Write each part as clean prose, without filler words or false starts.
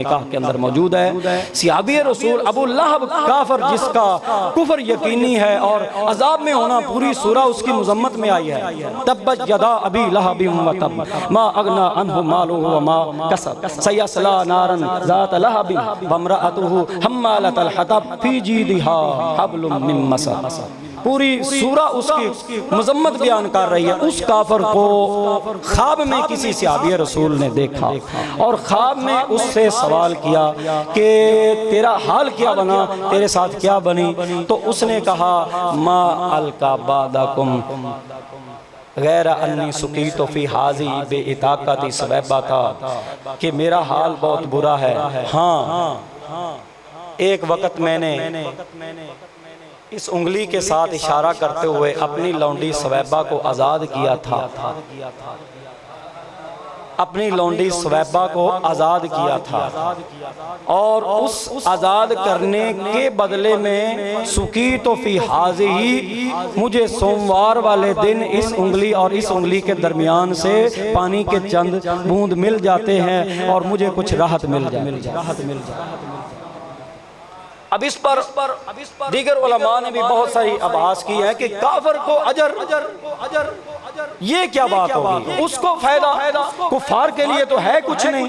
निकाह के अंदर मौजूद है। सियाबी रसूल अबू लहब काफर जिसका कुफर यकीनी है और अजाब में होना पूरी सूरा उसकी मुजम्मत में आई है। तब्बत यदा अबी लहब व तब मा अगना अन्हु मालुहु व मा कसब सयस्ला नारन ज़ात लहब व इम्रअतुहु हम्मालतल हतब फी जीदिहा हब्लुम मिन मसद। पूरी सूरा उसकी मुजम्मत बयान कर रही है। उस काफर को ख्वाब में किसी सहाबी रसूल ने देखा और ख्वाब में उससे सवाल किया कि तेरा हाल क्या बना, तेरे साथ क्या बनी। तो उसने कहा मा अलका बादाकुम गैर अन्नी सुकी तो फी हाजी बे इताकती सवैबा था कि मेरा हाल बहुत बुरा है। हाँ, एक वक़्त मैंने इस उंगली के साथ इशारा करते हुए अपनी लौंडी सवैबा को आज़ाद किया था, अपनी लौंडी सवैबा को आज़ाद किया था और उस आज़ाद करने के बदले में सुकी तो फी हाज़ी ही मुझे सोमवार वाले दिन इस उंगली और इस उंगली के दरमियान से पानी के चंद बूंद मिल जाते हैं और मुझे कुछ राहत मिल जाए। अब इस पर दीगर उलमा ने भी बहुत सारी अबास की है कि काफिर को अजर ये क्या बात होगी, उसको फायदा कुफार के लिए तो है कुछ नहीं।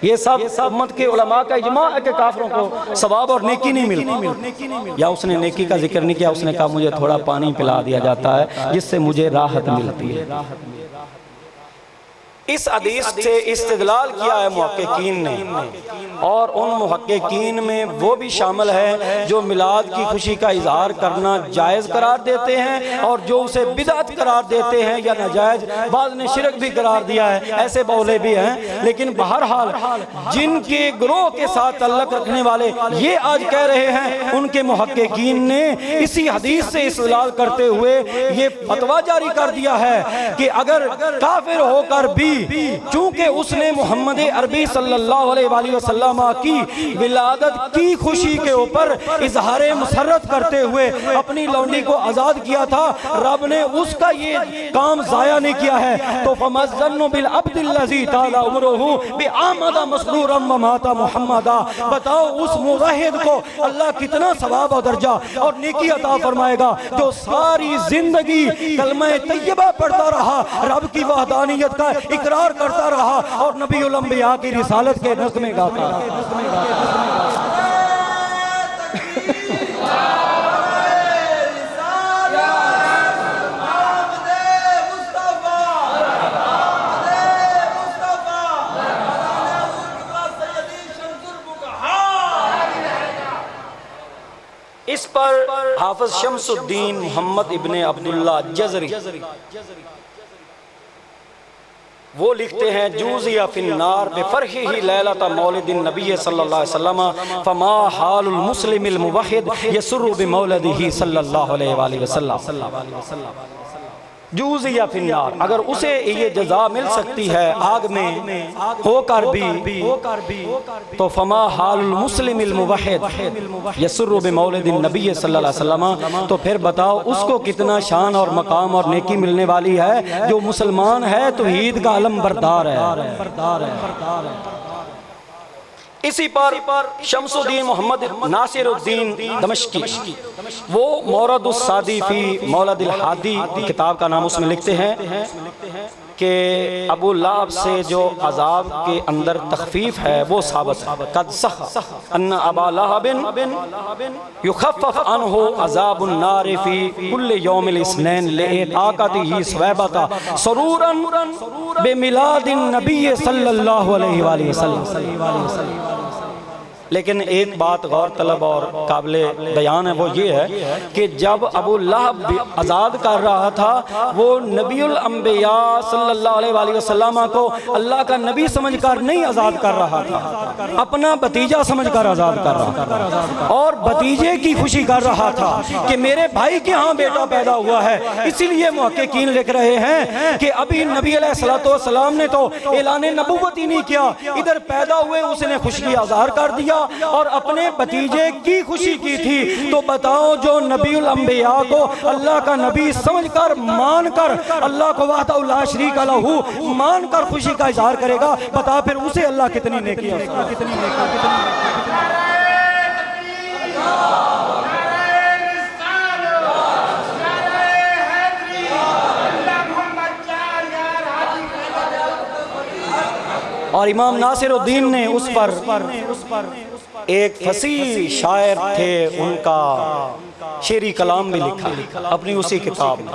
ये सब उम्मत के उलमा का इजमा है कि काफिरों को सवाब और नेकी नहीं मिलती। या उसने नेकी का जिक्र नहीं किया, उसने कहा मुझे थोड़ा पानी पिला दिया जाता है जिससे मुझे राहत मिलती है। इस हदीस से इस्तिदलाल किया है मुहक्किकीन ने और उन मुहक्किकीन में वो भी शामिल है जो मिलाद की खुशी का इजहार करना जायज़ करार देते हैं और जो उसे बिदअत करार देते हैं या नाजायज़, बाद ने शिरक भी करार दिया है, ऐसे बौले भी हैं। लेकिन बहरहाल जिनके ग्रोह के साथ तल्लक रखने वाले ये आज कह रहे हैं, उनके मुहक्किकीन ने इसी हदीस से इस्तिदलाल करते हुए ये फतवा जारी कर दिया है कि अगर काफिर होकर भी चूंकि उसने मोहम्मद अरबी सल्लल्लाहु अलैहि वसल्लम की विलादत की खुशी के ऊपर इजहारे मुसर्रत करते हुए अपनी लौंडी को आजाद किया था, रब ने उसका ये काम जाया नहीं किया है। तो फमज़्ज़नु बिल अब्दिल्लज़ी ताला उमरुहु बिआमदा मसरूरम व माता मुहम्मदा। बताओ उस मुवहिद को अल्लाह कितना सवाब और दर्जा और नेकी अता फरमाएगा जो सारी जिंदगी कलमा तैयबा पढ़ता रहा, रब की वहदानियत का इकरार करता रहा और नबीउल अंबिया की रिसालत के नज़्मे गाता रहा। इस पर हाफिज शम्सुद्दीन मोहम्मद इब्ने अब्दुल्ला जज़री वो लिखते हैं जूज़िया फिन्नार बिफरहिही लैलता मौलिदिन नबी सल्लल्लाहु अलैहि वसल्लम फमा हालुल मुस्लिमिल मुवहिद यसुरु बिमौलिदिही सल्लल्लाहु अलैहि वसल्लम। जूज़िया फिन्नार, अगर उसे ये जज़ा मिल सकती है आग में होकर भी तो फमा हालुल मुस्लिमिल मुवहिद यसुरु बिमौलिदिन नबी सल्लल्लाहु अलैहि वसल्लम, तो फिर बताओ उसको कितना शान और मकाम और नेकी मिलने वाली है जो मुसलमान है, तौहीद का अलम बरदार है। इसी पर शम्सुद्दीन मोहम्मद नासिरुद्दीन दमश्की वो मौरदुस सादी फी मौलदिल हादी किताब का नाम उसमें लिखते हैं कि अबू लहब से जो अजाब के अंदर तखफीफ है वो साबित है। कद सह अन्ना अबा लहबिन युखफ़फ़ अन्हु अज़ाबुन नार फी कुल्ल यौमिल इस्नैन लिइताक़तिही स्वैबता सरूरन बिमिलादिन नबी सल्लल्लाहु अलैहि वसल्लम। लेकिन एक बात गौर तलब और काबिले बयान है, वो ये है कि जब अबू लहब आज़ाद कर रहा था वो नबीउल अंबिया सल्लल्लाहु अलैहि वसल्लम को अल्लाह का नबी समझकर नहीं आज़ाद कर रहा था, अपना भतीजा समझकर आज़ाद कर रहा था और भतीजे की खुशी कर रहा था कि मेरे भाई के यहाँ बेटा पैदा हुआ है। इसीलिए मुहक्किकीन लिख रहे हैं कि अभी नबी अलैहिस्सलातु वस्सलाम ने तो ऐलान नबूवत ही नहीं किया, इधर पैदा हुए उसने खुशी आज़ार कर दिया और अपने भतीजे की खुशी की थी। तो बताओ जो नबीउल अंबिया को अल्लाह का नबी समझकर मानकर अल्लाह को वाहदहू ला शरीका लहू मानकर खुशी का इजहार करेगा, बता फिर उसे अल्लाह कितनी नेकी और इमाम नासिरुद्दीन ने उस पर एक फसीह शायर थे, उनका शेरी कलाम भी लिखा अपनी उसी किताब में।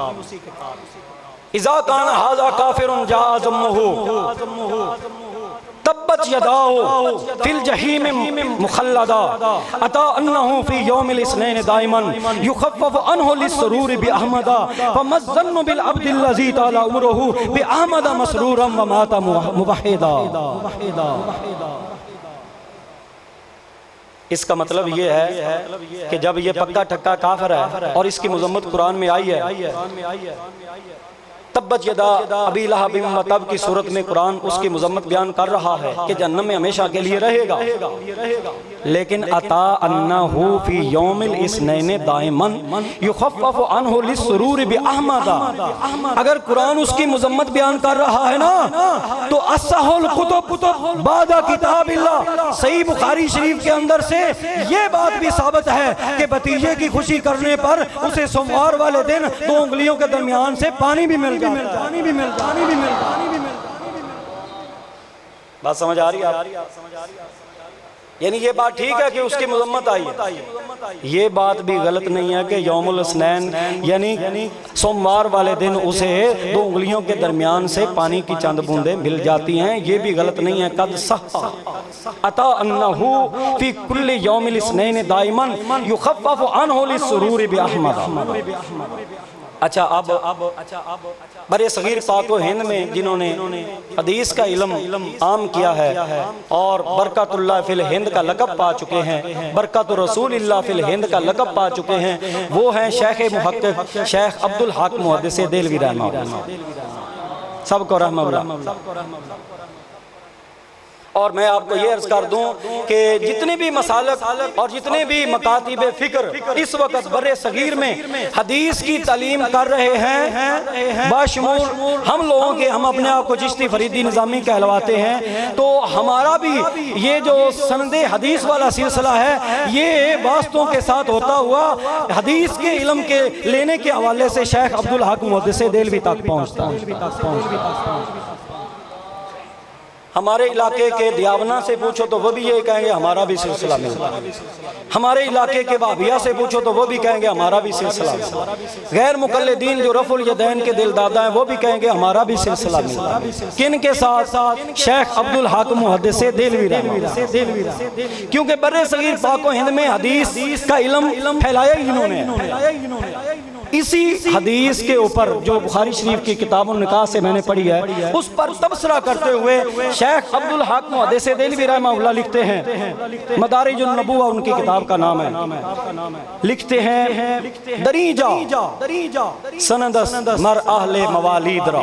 इज़ा कान हाज़ा काफ़िरुन जाअज़मुहु तब्बत यदाहु फिल जहीम मुखल्लदा अता अन्नहु फी यौमिल इस्नैन दाइमन युखफ़फ़ु अन्हु लिस्सुरूर बि अहमदा फमज़्ज़नु बिल अब्दिल्लज़ी ताला उमरुहु बि अहमदा मसरूरन व माता मुवहिदा। इसका मतलब ये है कि जब ये पक्का ठक्का काफिर है और इसकी मुज़म्मत कुरान में आई है, तब्बत यदा अबी लहब व तब की सूरत में कुरान उसकी मुज़म्मत बयान कर रहा है कि जन्नत में हमेशा के लिए रहेगा। लेकिन अता अन्नहु फी यौमिल इस्नैन दाइमन युखफ़फ़ु अन्हु लिस्सुरूर बि अहमदा। अगर कुरान उसकी मुज़म्मत बयान कर रहा है ना, तो अस्सहुल कुतुब बादा किताबिल्लाह सही बुखारी शरीफ के अंदर से ये बात भी साबित है कि भतीजे की खुशी करने पर उसे सोमवार वाले दिन 2 उंगलियों के दरमियान से पानी भी मिल बात समझ आ रही है? यानी ये बात ठीक है कि उसकी मुज़म्मत आई है, ये बात भी गलत नहीं है कि यौमुल इस्नैन यानी सोमवार वाले दिन उसे 2 उंगलियों के दरमियान से पानी की चंद बूंदें मिल जाती हैं, ये भी गलत नहीं है। कद सह अता अन्नहु फी कुल्ली यौमिल इस्नैन दाइमन युखफ़फ़ु अन्हु लिस्सुरूर बि अहमद। अच्छा अब बड़े सगीर पाक व हिंद में जिन्होंने हदीस का इल्म आम किया है और बरकतुल्लाह फिल हिंद का लक़ब पा चुके हैं, बरकतुर रसूलिल्लाह फिल हिंद का लक़ब पा चुके हैं, वो हैं शेख मुहक्किक शेख अब्दुल हक मुहद्दिस देलवी रहमतुल्लाह, सबको रहमतुल्लाह। और मैं आपको ये अर्ज कर दूं कि जितने भी मसालक और जितने भी मकातिब फ़िक्र इस वक्त बर्रे सगीर में हदीस की तालीम कर रहे हैं, बाशमूल हम लोगों के, हम अपने आप को चिश्ती फरीदी निज़ामी कहलवाते हैं, तो हमारा भी ये जो सनदे हदीस वाला सिलसिला है ये वास्तों के साथ होता हुआ हदीस के इल्म के लेने के हवाले से शेख अब्दुल हक मुहद्दिस देलवी तक पहुँचता है। हमारे इलाके के दियावना से पूछो तो वो भी ये कहेंगे हमारा भी सिलसिला मिलता है, हमारे इलाके के वाबिया से पूछो तो वो भी कहेंगे हमारा भी सिलसिला मिलता है, गैर मुकल्लिदीन जो रफुल यदैन के दिलदादा हैं वो भी कहेंगे हमारा भी सिलसिला मिलता है। किन के साथ? शेख अब्दुल हक मुहद्दिस देलवी रहमतुल्लाह, क्योंकि बर्रे सगीर पाक व हिंद में हदीस का इल्म फैलाया ही इन्होंने। इसी हदीस के ऊपर जो बुखारी शरीफ की किताबुन निकाह से मैंने पढ़ी है उस पर तबसरा करते हुए शेख अब्दुल हक मुहद्दिस देलवी रहमतुल्लाह लिखते हैं, मदारिजुन नबुव्वा उनकी किताब का नाम है, लिखते हैं दरीजा सनदस्त मर अहले मवालिद रा,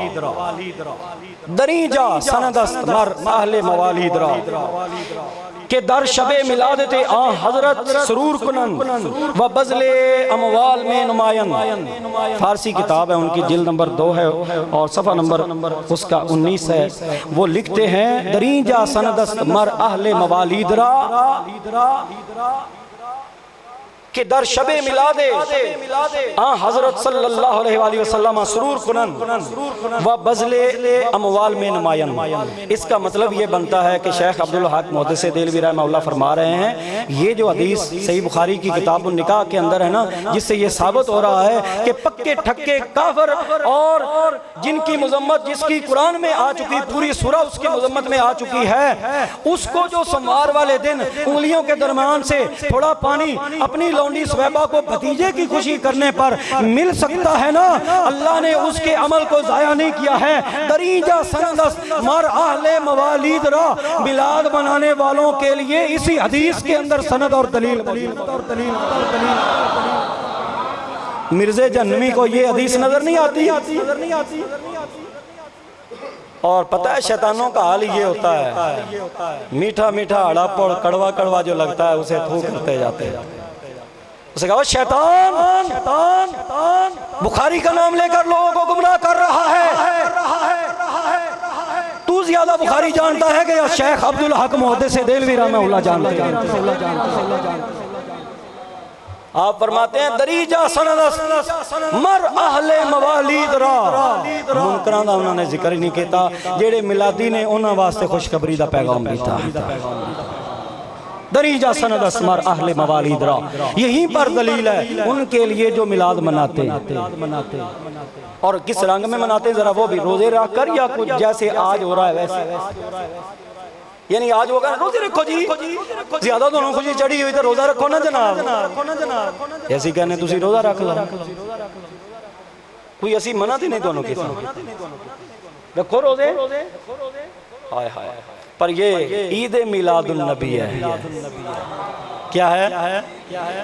दरीजा सनदस्त मर अहले मवालिद रा के दर शबे मिला देते आ हजरत सरूर कुनन व बजले अमवाल में नुमायन। फारसी किताब है उनकी, जिल्द नंबर 2 है और सफ़ा नंबर उसका 19 है। वो लिखते हैं दरीजा सनदस्त मर अहले मवालिदरा कि दर शबे मिला दे हजरत सल्लल्लाहु अलैहि वसल्लम सरूर कुनन व बजले अमवाल में नुमायन। इसका मतलब ये बनता है कि शेख अब्दुल हक मुहद्दिस देलवी रहमतुल्लाह फरमा रहे हैं ये जो हदीस सही बुखारी की किताबुन निकाह के अंदर है ना, जिससे ये साबित हो रहा है कि पक्के ठक्के काफिर और जिनकी मुज़म्मत जिसकी कुरान में आ चुकी, पूरी सूरा उसकी मुज़म्मत में आ चुकी है, उसको जो सोमवार वाले दिन उंगलियों के दरमियान से थोड़ा पानी अपनी लौंडी सुवैबा को भतीजे की खुशी करने पर मिल सकता है ना, अल्लाह ने उसके अमल को जाया नहीं किया है। दरीजा सनदस मर अहले मवालिद रा, मिलाद बनाने वालों के लिए इसी हदीस के अंदर सनद और दलील। मिर्ज़े जन्नवी को ये हदीस नजर नहीं आती। और पता है शैतानों का हाल ये होता है, मीठा मीठा हड़प और कड़वा कड़वा जो लगता है उसे थू करते जाते हैं। उसे कहा शैतान शैतान बुखारी का नाम लेकर लोगों को गुमराह कर रहा है। तू ज्यादा बुखारी जानता है कि शेख अब्दुल हक मुहद्दिस देलवी रहमहुल्लाह जानते हैं। आप फरमाते हैं दरीजा सनदस मर अहले मवालीद रा मुनकरां दा उन्होंने जिक्र नहीं किया, जेड़े मिलादी ने उन्हां वास्ते खुशखबरी दा पैगाम दिता। दरीजा सनदस मर अहले मवालीद रा, यहीं पर दलील है उनके लिए जो मिलाद मनाते और किस रंग में मनाते, जरा वो भी रोजे रख कर या कुछ जैसे आज हो रहा है वैसे। यानी आज होगा रोजे रखो जी, ज्यादा दोनों खुशी चढ़ी हुई तो रोजा रखो ना जनाब, ऐसी कहने तुसी रोजा रख लो, कोई ऐसी मना थी नहीं दोनों किसी रखो रोजे। हाय हाय, पर ये ईद मिलादुन नबी है। क्या है?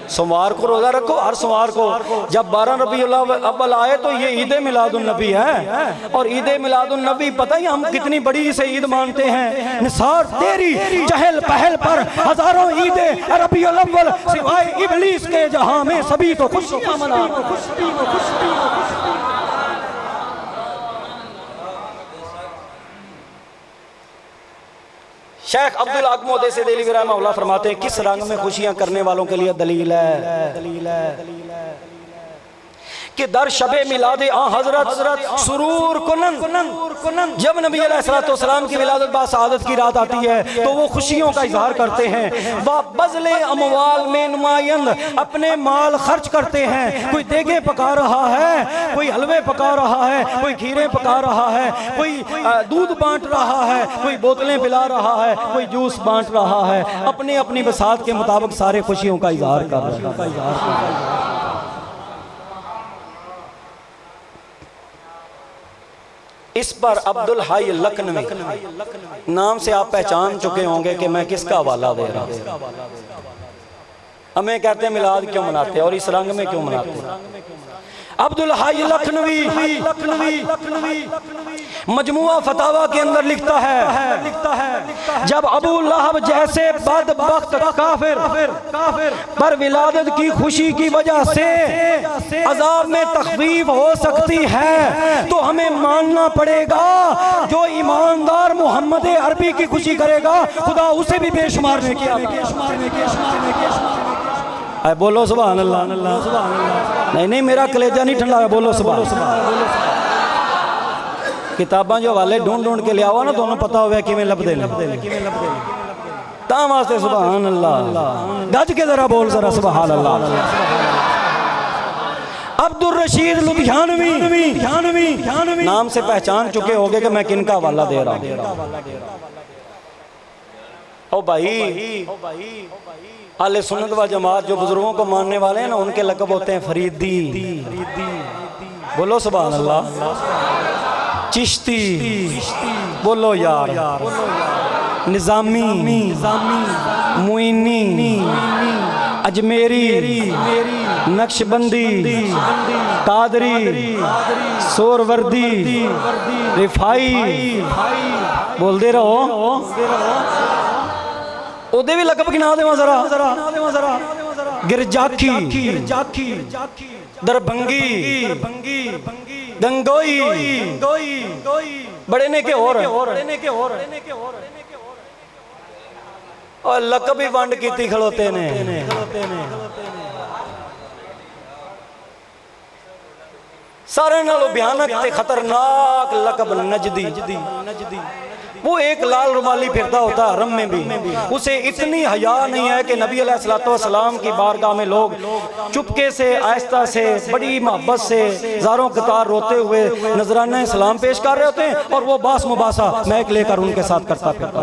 सोमवार को रोजा रखो, हर सोमवार को। जब 12 रबीउल अव्वल आए तो ये ईद मिलादुन नबी है। और ईद मिलादुन नबी पता ही हम कितनी बड़ी से ईद मानते हैं। निसार तेरी चहल पहल पर हजारों ईद रबीउल अव्वल सिवाय इब्लीस के जहां में सभी तो खुशियां मना। शेख अब्दुल हक मुहद्दिस देलवी रहमहुल्लाह फरमाते हैं किस रंग में खुशियां करने वालों के लिए दलील है कि दर शबे मिलादे आ हजरत सुरूर कुनन, जब नबी अलैहिस्सलाम की विलादत बा सआदत की रात आती है तो वो खुशियों का इजहार करते हैं। वह बज़ले अमवाल में नुमायंद अपने माल खर्च करते हैं। कोई देगे पका रहा है, कोई हलवे पका रहा है, कोई खीरे पका रहा है, कोई दूध बांट रहा है, कोई बोतलें पिला रहा है, कोई जूस बांट रहा है। अपने अपनी बसात के मुताबिक सारे खुशियों का इजहार कर रहे हैं। इस पर अब्दुल हाई लखनवी नाम से आप पहचान चुके होंगे कि मैं किसका हवाला दे रहा हूं। हमें कहते हैं मिलाद क्यों मनाते और इस रंग में क्यों मनाते। अब्दुल हाई लखनवी मजमुआ फतावा के अंदर लिखता है जब अबू लहब जैसे बदबख्त काफिर पर विलादत की खुशी की वजह से अजाब में तखफीफ हो सकती है तो हमें मानना पड़ेगा जो ईमानदार मोहम्मद अरबी की खुशी करेगा खुदा उसे भी बेशुमार ने किया। बोलो सुभान अल्लाह। नहीं मेरा कलेजा नहीं ठंडा है, बोलो सुभान। किताबां जो वाले ढूंढ के ले आओ ना दोनों पता हो कि लभदे ता वास्ते सुभान अल्लाह गज के जरा बोल जरा सुभान अल्लाह। अब्दुल रशीद लुधियानवी नाम से पहचान चुके होंगे कि मैं किनका हवाला दे रहा हूं। ओ भाई अहले सुन्नत व जमात जो बुजुर्गों को मानने वाले हैं ना उनके लक़ब होते हैं फरीदी, बोलो सुभान अल्लाह, चिश्ती, बोलो यार, निज़ामी, मुइनी, अजमेरी, नक्शबंदी, कादरी, सोरवर्दी, रिफाई, बोलते रहो। ओदे भी लकब गिना देवा जरा। गिरजाखी, दरभंगी, गंगोई, बड़े ने के और लकब भी वंड की खड़ोते ने। सारे नालों भयानक ते खतरनाक लकब नजदी। वो एक लाल रुमाली फिरता होता हरम में भी, उसे इतनी हया नहीं है कि नबी अलैहिस्सलाम की बारगाह में लोग चुपके से आहिस्ता से बड़ी मोहब्बत से ज़ारों कतार रोते हुए नजराना सलाम पेश कर रहे होते हैं और वो बास मुबासा महक लेकर उनके साथ करता फिरता।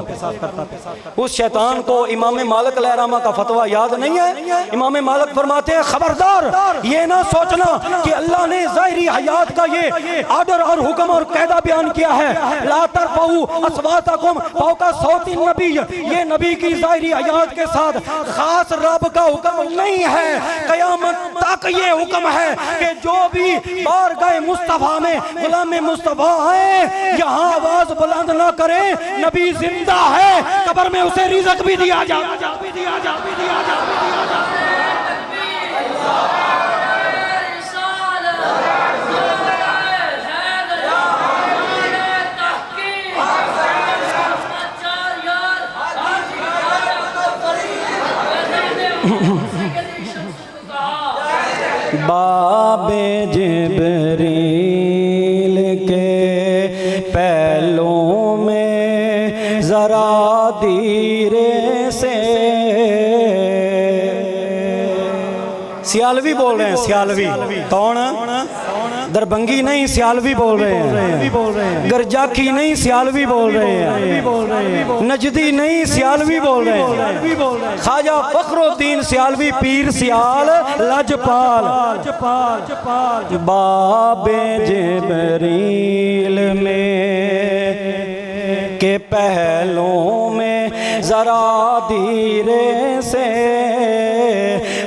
उस शैतान को इमाम मालिक अलैहिर्रहमा का फतवा याद नहीं है। इमाम मालिक फरमाते हैं खबरदार ये ना सोचना कि अल्लाह ने ज़ाहिरी हयात का ये आर्डर और हुक्म और कायदा बयान किया है। ला तरफऊ अस्वातकुम फौका सौती नबी, ये नबी की ज़ाहिरी हयात के साथ खास रब का हुक्म नहीं है, क़यामत तक ये हुक्म है कि जो भी बारगाह मुस्तफ़ा में गुलाम मुस्तफ़ा है यहाँ आवाज बुलंद ना करे, नबी जिंदा है, कब्र में उसे रिज़्क़ भी दिया जा। बाबे जिब्रील के पहलों में जरा धीरे से, सियालवी बोल रहे हैं, सियालवी कौन? दरबंगी नहीं, सियालवी बोल रहे हैं, गरजाखी नहीं, सियालवी बोल रहे हैं, नजदी नहीं, सियालवी बोल रहे हैं, ख्वाजा फखरुद्दीन सियालवी पीर सियाल लजपाल। बाबे जिब्रील में के पहलों में जरा धीरे से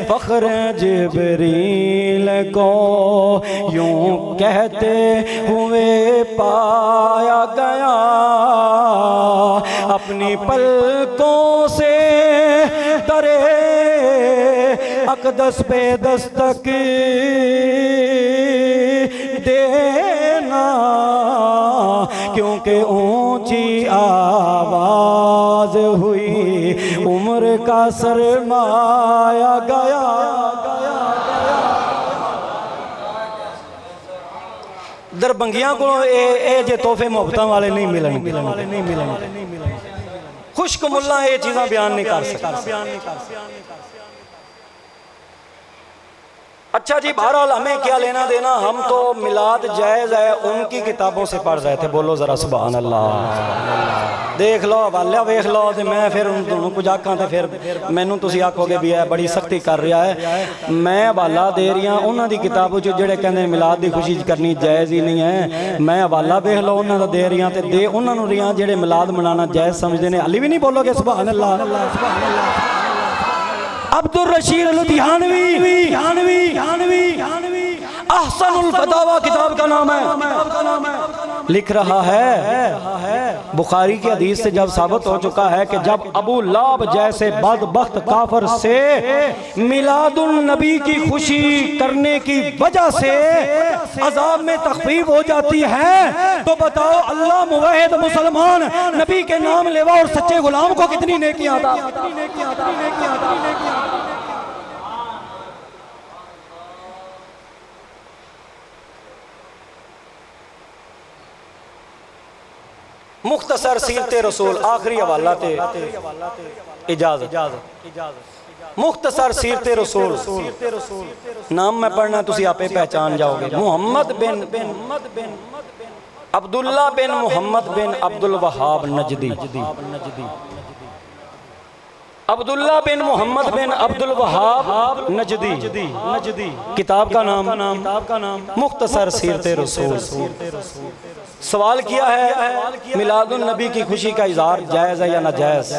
फख्र जिब्रील को यूं कहते हुए पाया गया, अपनी पलकों से दरे अक़दस पे दस्तक देना, क्योंकि ऊंची आवाज हुई उम्र का सरमाया गया। दरबंगियां को ए जे तोहफे मोहब्बत वाले नहीं मिलने, खुश्क मुल्ला ये चीज़ां बयान नहीं कर सकता। अच्छा जी, बहरहाल हमें क्या लेना देना, हम तो मिलाद जायज़ है उनकी किताबों से पढ़ रहे थे। बोलो ज़रा सुभान अल्लाह। देख लो हवाला वेख लो, तो मैं फिर उन दोनों कुछ आखा तो फिर मैनू तुसी आखोगे भी है बड़ी सख्ती कर रहा है। मैं हवाला दे रही हाँ उन्होंने की किताबों जोड़े कहते मिलाद की खुशी करनी जायज़ ही नहीं है। मैं हवाला वेख लो उन्होंने का दे रही हाँ, तो दे उन्होंने रही हाँ जोड़े मिलाद मनाना जायज़ समझते हैं। हाली भी नहीं बोलोगे सुभान अल्लाह। अब्दुल रशीद लुधियानवी अहसनुल फतावा किताब का नाम है, लिख रहा है बुखारी की हदीस से जब साबित हो चुका है कि जब अबू लाब जैसे बदबख्त काफिर से मिलादुल नबी की खुशी करने की वजह से अजाब में तखफीफ हो जाती है, तो बताओ अल्लाह मुवहिद मुसलमान नबी के नाम लेवा और सच्चे गुलाम को कितनी नेकियां अता। मुख्तसर सीरते रसूल आखिरी हवाला ते इजाजत। मुख्तसर सीरते रसूल नाम मैं पढ़ना तुसी आपे पहचान जाओगे। मोहम्मद बिन अब्दुल्ला बिन मोहम्मद बिन अब्दुल वहाब नजदी, अब्दुल्ला बिन मोहम्मद बिन अब्दुल वहाब नजदी। किताब का नाम मुख्तसर सीरते रसूल। सवाल किया है मिलादुन नबी की खुशी का इजहार जायज़ है या नाजायज़?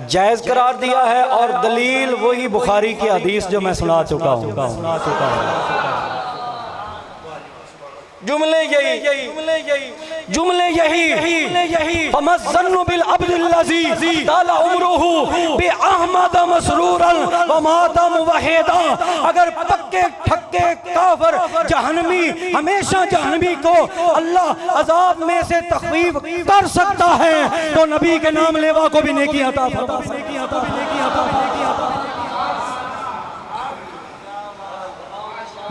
जायज़ करार दिया है और दलील वही बुखारी की हदीस जो मैं सुना चुका हूँ। जुमले यही फमज़्ज़नु बिल अब्दिल्लज़ी ताला उम्रुहु बि अहमद मसरूरन व माता मुवहिदा। अगर पक्के ठक्के काफिर जहन्नमी हमेशा जहन्नमी को अल्लाह अजाब में से तखफीफ कर सकता है, तो नबी के नाम लेवा को भी नेकी अता फरमा।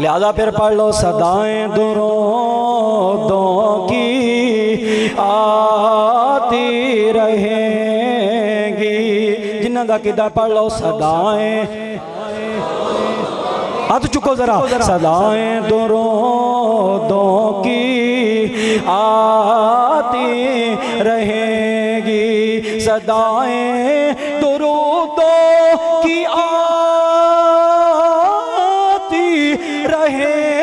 लिहाजा फिर पढ़ लो सदाएं दुरूदों की आती रहेंगी। जिन्ना दा किदा पढ़ लो सदाएं, हाथ चुको जरा। सदाएं दुरूदों की आती रहेंगी, सदाएं दुरूदों की रहेगी,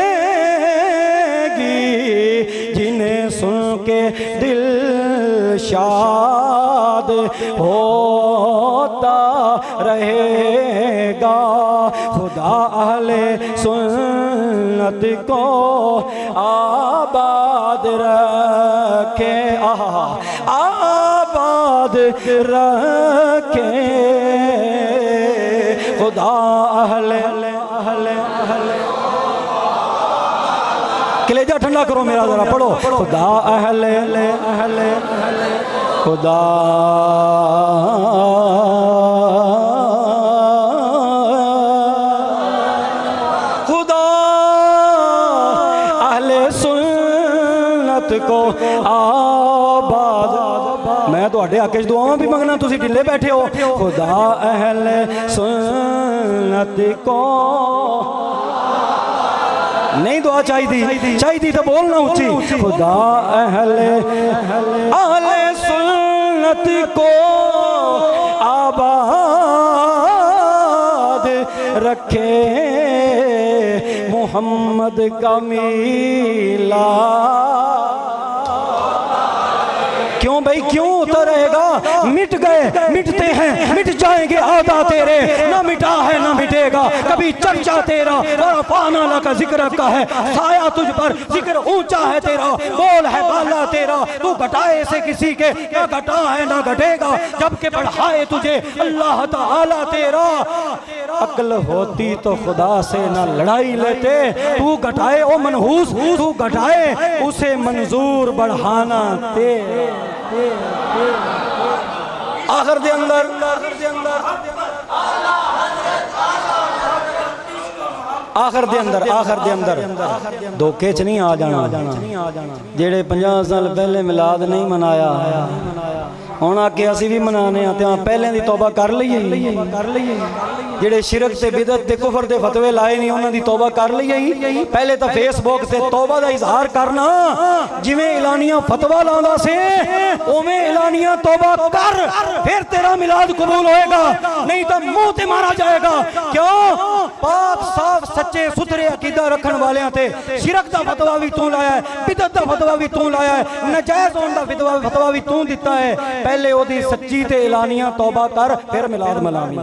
जिन्हें सुन के दिल होता रहेगा। खुदा अहले सुन्नत को आबाद रखे, आबाद रखे। खुदा अहले कलेजा ठंडा करो मेरा जरा पढ़ो। खुदा अहले खुदा खुदा अहले सुन्नत को आबाद। मैं तो आके दुआवां भी मंगना, तुसी ढिले बैठे हो। खुदा अहले सुन्नत को नहीं दुआ चाहिए तो बोलना ऊंची। खुदा अहले सुन्नत को आबाद रखे। मोहम्मद का मीला क्यों भाई क्यों होता रहेगा? मिट गए, मिटते हैं, मिट जाएंगे आदा तेरे, ना मिटा है ना मिटेगा कभी चर्चा तेरा। पाना का जिक्र का है साया तुझ पर, जिक्र ऊंचा है तेरा, बोल है बाला तेरा। तू घटाए से किसी के ना घटा है ना घटेगा, जबकि बढ़ाए तुझे अल्लाह ताला तेरा। अक्ल होती तो खुदा से ना लड़ाई लेते, तू घटाए ओ मनहूस, तू घटाए उसे मंजूर बढ़ाना ते। आखिर दे अंदर धोखे च नहीं आ जाना। जेड़े 50 साल पहले मिलाद नहीं मनाया हुण आके असी भी मनाने आ, पहले दी तौबा कर लईए। जेड़े शिरक ते बिदत ते कुफर दे फतवे लाए नहीं उन्हां दी तौबा कर लईए। पहले तो फेसबुक ते तौबा दा इजहार करना, जिवें एलानिया फतवा लांदा से उवें एलानिया तौबा कर, फिर तेरा मिलाद कबूल होएगा, नहीं तो मुंह ते मारा जाएगा। क्यों? पाक साफ सच्चे सुथरे अकीदा रखण वालियां ते शिरक दा फतवा भी तू लाया है, बिदत दा फतवा भी तू लाया है, नाजायज होण दा फतवा भी तू दिता है। पहले ओदी सच्ची ते एलानिया तौबा कर, फिर मिलाद मनावी।